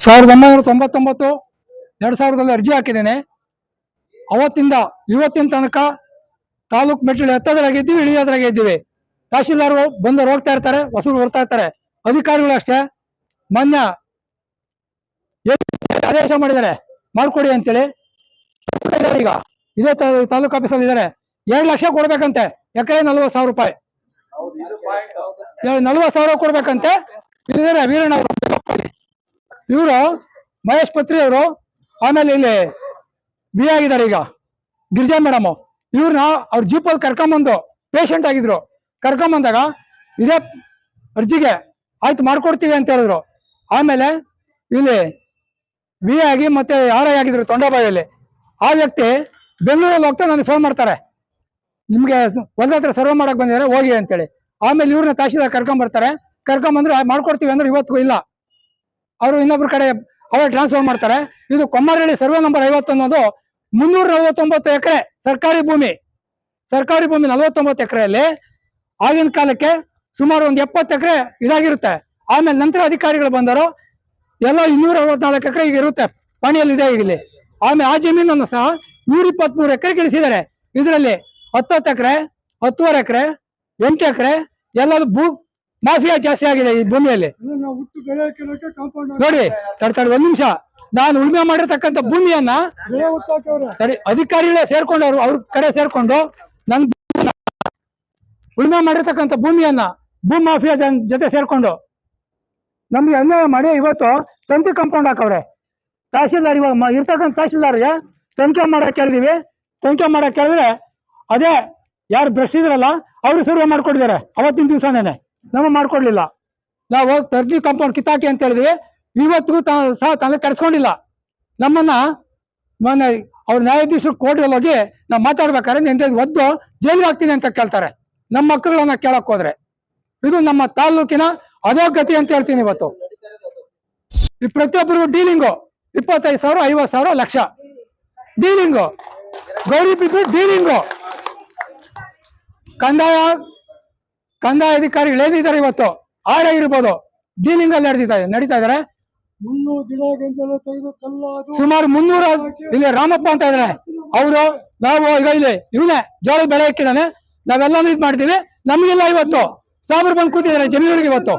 1999 2000 ಅರ್ಜಿ ಹಾಕಿದ್ದೇನೆ. ಅವತ್ತಿಂದ ಇವತ್ತಿನ ತನಕ ತಾಲೂಕು ಮೆಟ್ಟಿಲು ಎತ್ತದ್ರಾಗಿದ್ದೀವಿ, ಇಳಿಯೋದ್ರಾಗೆ ಇದ್ದೀವಿ. ತಹಶೀಲ್ದಾರ್ ಬಂದವರು ಹೋಗ್ತಾ ಇರ್ತಾರೆ, ಹೊಸರು ಬರ್ತಾ ಇರ್ತಾರೆ. ಅಧಿಕಾರಿಗಳು ಅಷ್ಟೇ ಮೊನ್ನೆ ಆದೇಶ ಮಾಡಿದ್ದಾರೆ ಮಾಡ್ಕೊಡಿ ಅಂತೇಳಿ. ಈಗ ಇದೇ ತಾಲೂಕು ಆಫೀಸಲ್ಲಿ ಇದ್ದಾರೆ. 2 ಲಕ್ಷ ಕೊಡ್ಬೇಕಂತೆ, ಎಕರೆ 40,000 ರೂಪಾಯಿ, 40,000 ಕೊಡ್ಬೇಕಂತೆ. ಇದ್ದಾರೆ ವೀರಣ್ಣ ಇವರು, ಮಹೇಶ್ ಪತ್ರಿ ಅವರು. ಆಮೇಲೆ ಇಲ್ಲಿ ಬಿ ಆಗಿದ್ದಾರೆ ಈಗ ಗಿರಿಜಾ ಮೇಡಮ್. ಇವ್ರನ್ನ ಅವ್ರ ಜೀಪಲ್ಲಿ ಕರ್ಕೊಂಬಂದು, ಪೇಷಂಟ್ ಆಗಿದ್ರು, ಕರ್ಕೊಂಬಂದಾಗ ಇದೇ ಅರ್ಜಿಗೆ ಆಯ್ತು ಮಾಡ್ಕೊಡ್ತೀವಿ ಅಂತ ಹೇಳಿದ್ರು. ಆಮೇಲೆ ಇಲ್ಲಿ ವಿ ಆಗಿ ಮತ್ತೆ ಆರ್ ಐ ಆಗಿದ್ರು ತೊಂಡಾಬಾಯಲ್ಲಿ. ಆ ವ್ಯಕ್ತಿ ಬೆಂಗಳೂರಲ್ಲಿ ಹೋಗ್ತಾ ನನಗೆ ಫೋನ್ ಮಾಡ್ತಾರೆ, ನಿಮಗೆ ಹೊಲದ ಹತ್ರ ಸರ್ವೆ ಮಾಡಕ್ಕೆ ಬಂದಿದ್ದಾರೆ ಹೋಗಿ ಅಂತೇಳಿ. ಆಮೇಲೆ ಇವ್ರನ್ನ ತಹಶೀಲ್ದಾರ್ ಕರ್ಕೊಂಬರ್ತಾರೆ. ಕರ್ಕೊಂಬಂದ್ರೆ ಮಾಡ್ಕೊಡ್ತೀವಿ ಅಂದ್ರೆ ಇವತ್ತಿಗೂ ಇಲ್ಲ. ಅವರು ಇನ್ನೊಬ್ರ ಕಡೆ ಅವರೇ ಟ್ರಾನ್ಸ್ಫರ್ ಮಾಡ್ತಾರೆ. ಇದು ಕೊಮ್ಮರಳ್ಳಿ ಸರ್ವೆ ನಂಬರ್ 50 ಅನ್ನೋದು 349 ಎಕರೆ ಸರ್ಕಾರಿ ಭೂಮಿ. 49 ಎಕರೆಯಲ್ಲಿ ಆಗಿನ ಕಾಲಕ್ಕೆ ಸುಮಾರು ಒಂದು 70 ಎಕರೆ ಇದಾಗಿರುತ್ತೆ. ಆಮೇಲೆ ನಂತರ ಅಧಿಕಾರಿಗಳು ಬಂದರು, ಎಲ್ಲ 264 ಎಕರೆ ಈಗ ಇರುತ್ತೆ, ಪಣಿಯಲ್ಲಿದೆ ಇಲ್ಲಿ. ಆಮೇಲೆ ಆ ಜಮೀನನ್ನು ಸಹ 123 ಎಕರೆ ಇಳಿಸಿದ್ದಾರೆ. ಇದರಲ್ಲಿ 10 ಎಕರೆ, 10.5 ಎಕರೆ, 8 ಎಕರೆ ಎಲ್ಲದು ಭೂ ಮಾಫಿಯಾ ಜಾಸ್ತಿ ಆಗಿದೆ ಈ ಭೂಮಿಯಲ್ಲಿ. ನೋಡಿ ತಡಿ 1 ನಿಮಿಷ. ನಾನು ಉಳುಮೆ ಮಾಡಿರ್ತಕ್ಕಂಥ ಭೂಮಿಯನ್ನ ಅಧಿಕಾರಿಗಳೇ ಸೇರ್ಕೊಂಡವ್ರು, ಅವ್ರ ಕಡೆ ಸೇರ್ಕೊಂಡು ನನ್ ಉಳುಮೆ ಮಾಡಿರ್ತಕ್ಕಂಥ ಭೂಮಿಯನ್ನ ಭೂ ಮಾಫಿಯಾ ಜೊತೆ ಸೇರ್ಕೊಂಡು ನಮ್ಗೆ ಅನ್ಯಾಯ ಮಾಡಿ ಇವತ್ತು ತಂತಿ ಕಾಂಪೌಂಡ್ ಹಾಕವ್ರೆ. ತಹಶೀಲ್ದಾರ್ ಇವಾಗ ಇರ್ತಕ್ಕಂಥ ತಹಶೀಲ್ದಾರ್ಗೆ ತನಿಖೆ ಮಾಡಕ್ಕೆ ಕೇಳಿದೀವಿ. ತನಿಖೆ ಮಾಡಕ್ಕೆ ಕೇಳಿದ್ರೆ ಅದೇ ಯಾರು ಭ್ರಷ್ಟ ಇದ್ರಲ್ಲ ಅವರು ಸರ್ವೆ ಮಾಡ್ಕೊಟ್ಟಿದ್ದಾರೆ. ಅವತ್ತಿನ ದಿವಸನೇ ನಮ್ಮ ಮಾಡ್ಕೊಡ್ಲಿಲ್ಲ. ನಾವು ತಂತಿ ಕಾಂಪೌಂಡ್ ಕಿತ್ತಾಕಿ ಅಂತ ಹೇಳಿದ್ವಿ. ಇವತ್ತಿಗೂ ಸಹ ತಲೆ ಕೆಡಿಸ್ಕೊಂಡಿಲ್ಲ. ನಮ್ಮನ್ನ ಮೊನ್ನೆ ಅವ್ರ ನ್ಯಾಯಾಧೀಶರು ಕೋರ್ಟಲ್ಲಿ ಹೋಗಿ ನಾವು ಮಾತಾಡ್ಬೇಕಾದ್ರೆ ನಿಂತ ಒದ್ದು ಜೈಲಿಗೆ ಹಾಕ್ತೀನಿ ಅಂತ ಕೇಳ್ತಾರೆ. ನಮ್ಮ ಮಕ್ಕಳನ್ನ ಕೇಳಕ್ ಹೋದ್ರೆ ಇದು ನಮ್ಮ ತಾಲೂಕಿನ ಅಧೋಗತಿ ಅಂತ ಹೇಳ್ತೀನಿ. ಇವತ್ತು ಈ ಪ್ರತಿಯೊಬ್ಬರಿಗೂ ಡೀಲಿಂಗು 25,000, 50,000, ಲಕ್ಷ ಡೀಲಿಂಗು, ಗೌರಿ ಬಿದ್ದು ಡೀಲಿಂಗು. ಕಂದಾಯ ಅಧಿಕಾರಿಗಳು ಏನಿದ್ದಾರೆ ಇವತ್ತು ಆರ್ ಇರ್ಬೋದು, ಡೀಲಿಂಗ್ ಅಲ್ಲಿ ನಡೀತಾ ಇದಾರೆ. ಸುಮಾರು 300 ಇಲ್ಲಿ ರಾಮಪ್ಪ ಅಂತ ಇದಾರೆ ಅವರು. ನಾವು ಈಗ ಇಲ್ಲಿ ಇವನೇ ಜೋಳದ ಬೆಳೆ ಹಾಕಿದಾನೆ, ನಾವೆಲ್ಲಾನು ಇದು ಮಾಡ್ತೀವಿ. ನಮ್ಗೆಲ್ಲ ಇವತ್ತು ಸಾಬ್ರು ಬಂದು ಕೂತಿದ್ದಾರೆ ಜಮೀನುಗಳಿಗೆ. ಇವತ್ತು